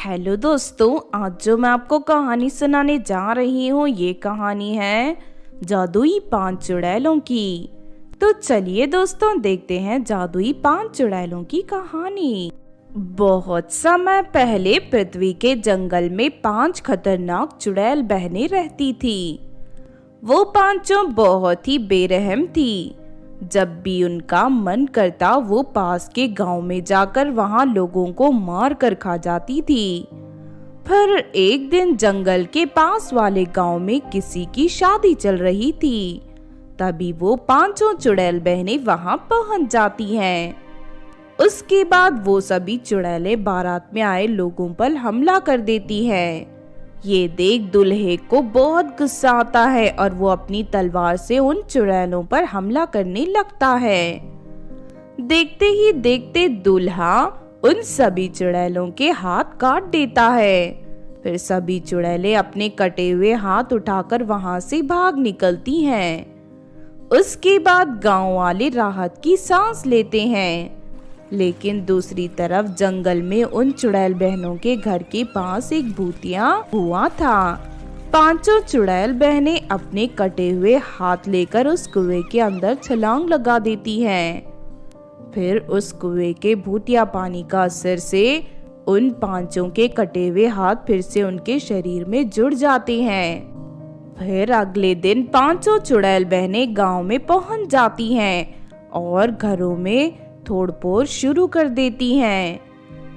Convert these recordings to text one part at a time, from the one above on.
Hello दोस्तों, आज जो मैं आपको कहानी सुनाने जा रही हूँ ये कहानी है जादुई 5 चुड़ैलों की। तो चलिए दोस्तों देखते हैं जादुई 5 चुड़ैलों की कहानी। बहुत समय पहले पृथ्वी के जंगल में 5 खतरनाक चुड़ैल बहनें रहती थी। वो पांचों बहुत ही बेरहम थी। जब भी उनका मन करता वो पास के गांव में जाकर वहां लोगों को मार कर खा जाती थी। फिर एक दिन जंगल के पास वाले गांव में किसी की शादी चल रही थी। तभी वो पांचों चुड़ैल बहनें वहां पहुंच जाती हैं। उसके बाद वो सभी चुड़ैलें बारात में आए लोगों पर हमला कर देती हैं। ये देख दूल्हे को बहुत गुस्सा आता है और वो अपनी तलवार से उन चुड़ैलों पर हमला करने लगता है। देखते ही देखते दूल्हा उन सभी चुड़ैलों के हाथ काट देता है। फिर सभी चुड़ैलें अपने कटे हुए हाथ उठाकर वहां से भाग निकलती हैं। उसके बाद गांव वाले राहत की सांस लेते हैं। लेकिन दूसरी तरफ जंगल में उन चुड़ैल बहनों के घर के पास एक भूतिया कुआं था। पांचों चुड़ैल बहनें अपने कटे हुए हाथ लेकर उस कुएं के अंदर छलांग लगा देती हैं। फिर उस कुएं के भूतिया पानी का असर से उन पांचों के कटे हुए हाथ फिर से उनके शरीर में जुड़ जाते हैं। फिर अगले दिन पांचों चुड़ैल बहनें गांव में पहुंच जाती हैं और घरों में तोड़फोड़ शुरू कर देती हैं।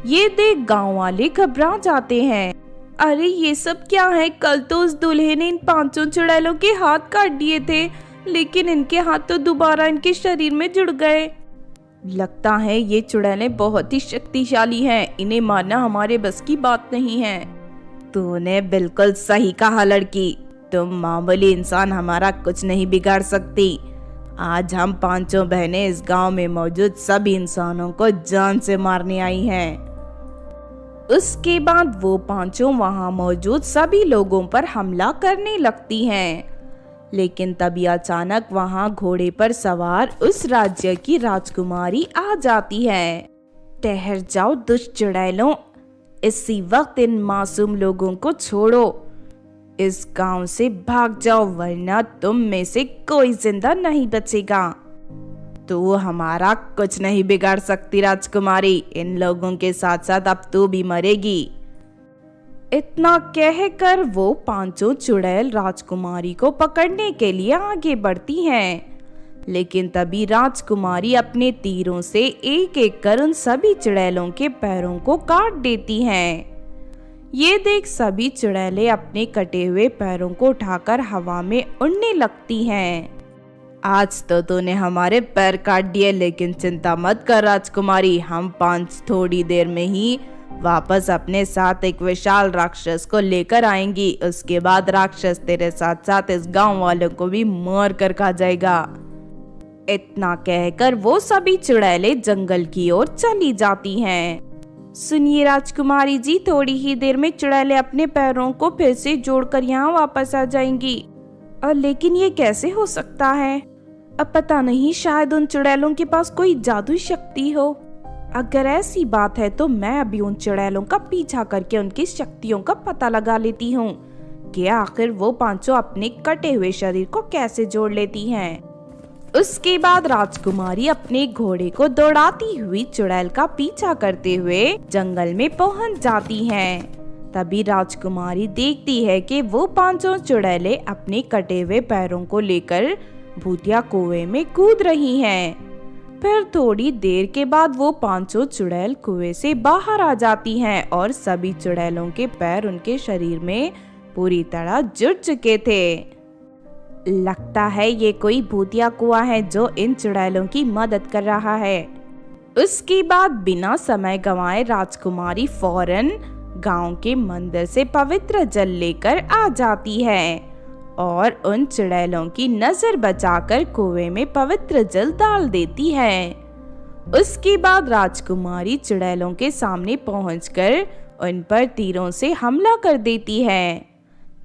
ये देख गांव वाले घबरा जाते हैं। अरे ये सब क्या है? कल तो उस दूल्हे ने इन पांचों चुड़ैलों के हाथ काट दिए थे, लेकिन इनके हाथ तो दोबारा इनके शरीर में जुड़ गए। लगता है ये चुड़ैलें बहुत ही शक्तिशाली हैं, इन्हें मारना हमारे बस की बात नहीं है। तूने बिल्कुल सही कहा लड़की, तुम मामूली इंसान हमारा कुछ नहीं बिगाड़ सकती। आज हम पांचों बहनें इस गांव में मौजूद सभी इंसानों को जान से मारने आई हैं। उसके बाद वो पांचों वहां मौजूद सभी लोगों पर हमला करने लगती हैं। लेकिन तभी अचानक वहां घोड़े पर सवार उस राज्य की राजकुमारी आ जाती है। ठहर जाओ दुष्ट चुड़ैलों, इसी वक्त इन मासूम लोगों को छोड़ो। इस गांव से भाग जाओ वरना तुम में से कोई जिंदा नहीं बचेगा। तू हमारा कुछ नहीं बिगाड़ सकती राजकुमारी, इन लोगों के साथ साथ अब तू भी मरेगी। इतना कहकर वो पांचों चुड़ैल राजकुमारी को पकड़ने के लिए आगे बढ़ती हैं। लेकिन तभी राजकुमारी अपने तीरों से एक एक कर उन सभी चुड़ैलों के पैरों को काट देती हैं। ये देख सभी चुड़ैलें अपने कटे हुए पैरों को उठाकर हवा में उड़ने लगती हैं। आज तो तूने हमारे पैर काट दिए, लेकिन चिंता मत कर राजकुमारी, हम 5 थोड़ी देर में ही वापस अपने साथ एक विशाल राक्षस को लेकर आएंगी। उसके बाद राक्षस तेरे साथ साथ इस गांव वालों को भी मार कर खा जाएगा। इतना कहकर वो सभी चुड़ैलें जंगल की ओर चली जाती हैं। सुनिए राजकुमारी जी, थोड़ी ही देर में चुड़ैलें अपने पैरों को फिर से जोड़कर यहाँ वापस आ जाएंगी। लेकिन ये कैसे हो सकता है? अब पता नहीं, शायद उन चुड़ैलों के पास कोई जादुई शक्ति हो। अगर ऐसी बात है तो मैं अभी उन चुड़ैलों का पीछा करके उनकी शक्तियों का पता लगा लेती हूँ कि आखिर वो पांचों अपने कटे हुए शरीर को कैसे जोड़ लेती हैं। उसके बाद राजकुमारी अपने घोड़े को दौड़ाती हुई चुड़ैल का पीछा करते हुए जंगल में पहुंच जाती हैं। तभी राजकुमारी देखती है कि वो पांचों चुड़ैलें अपने कटे हुए पैरों को लेकर भूतिया कुएं में कूद रही हैं। फिर थोड़ी देर के बाद वो पांचों चुड़ैल कुएं से बाहर आ जाती हैं और सभी चुड़ैलों के पैर उनके शरीर में पूरी तरह जुड़ चुके थे। लगता है ये कोई भूतिया कुआं है जो इन चुड़ैलों की मदद कर रहा है। उसके बाद बिना समय गंवाए राजकुमारी फौरन गांव के मंदिर से पवित्र जल लेकर आ जाती है और उन चुड़ैलों की नजर बचाकर कुएं में पवित्र जल डाल देती है। उसके बाद राजकुमारी चुड़ैलों के सामने पहुंचकर उन पर तीरों से हमला कर देती है।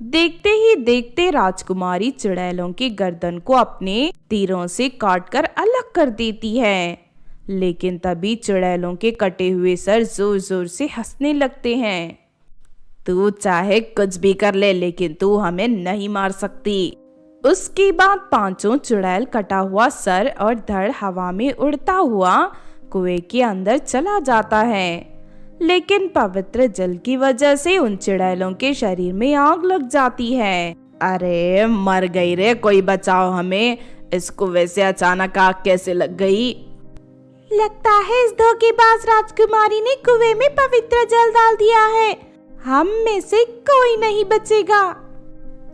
देखते ही देखते राजकुमारी चुड़ैलों की गर्दन को अपने तीरों से काटकर अलग कर देती है। लेकिन तभी चुड़ैलों के कटे हुए सर जोर जोर से हंसने लगते हैं। तू चाहे कुछ भी कर ले, लेकिन तू हमें नहीं मार सकती। उसके बाद पांचों चुड़ैल कटा हुआ सर और धड़ हवा में उड़ता हुआ कुएं के अंदर चला जाता है। लेकिन पवित्र जल की वजह से उन चुड़ैलों के शरीर में आग लग जाती है। अरे मर गई रे, कोई बचाओ हमें, इस कुएं से अचानक आग कैसे लग गई? लगता है इस धोखेबाज राजकुमारी ने कुएं में पवित्र जल डाल दिया है, हम में से कोई नहीं बचेगा।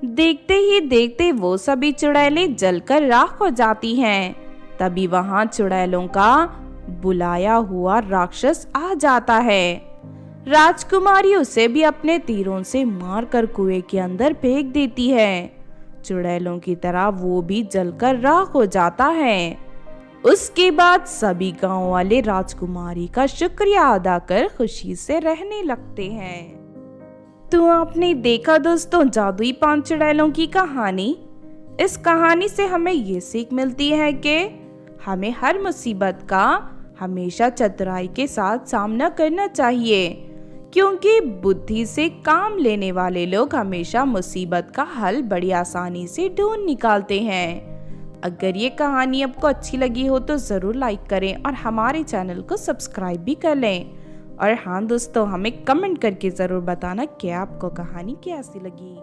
देखते ही देखते वो सभी चुड़ैलें जलकर राख हो जाती हैं। तभी वहां चुड़ैलों का बुलाया हुआ राक्षस आ जाता है। राजकुमारी उसे भी अपने तीरों से मारकर कुएं के अंदर फेंक देती है। चुड़ैलों की तरह वो भी जलकर राख हो जाता है। उसके बाद सभी गांव वाले राजकुमारी का शुक्रिया अदा कर खुशी से रहने लगते हैं। तो आपने देखा दोस्तों जादुई 5 चुड़ैलों की कहानी। इस कहानी से हमें ये सीख मिलती है कि हमें हर मुसीबत का हमेशा चतुराई के साथ सामना करना चाहिए, क्योंकि बुद्धि से काम लेने वाले लोग हमेशा मुसीबत का हल बड़ी आसानी से ढूंढ निकालते हैं। अगर ये कहानी आपको अच्छी लगी हो तो ज़रूर लाइक करें और हमारे चैनल को सब्सक्राइब भी कर लें। और हाँ दोस्तों, हमें कमेंट करके ज़रूर बताना कि आपको कहानी कैसी लगी।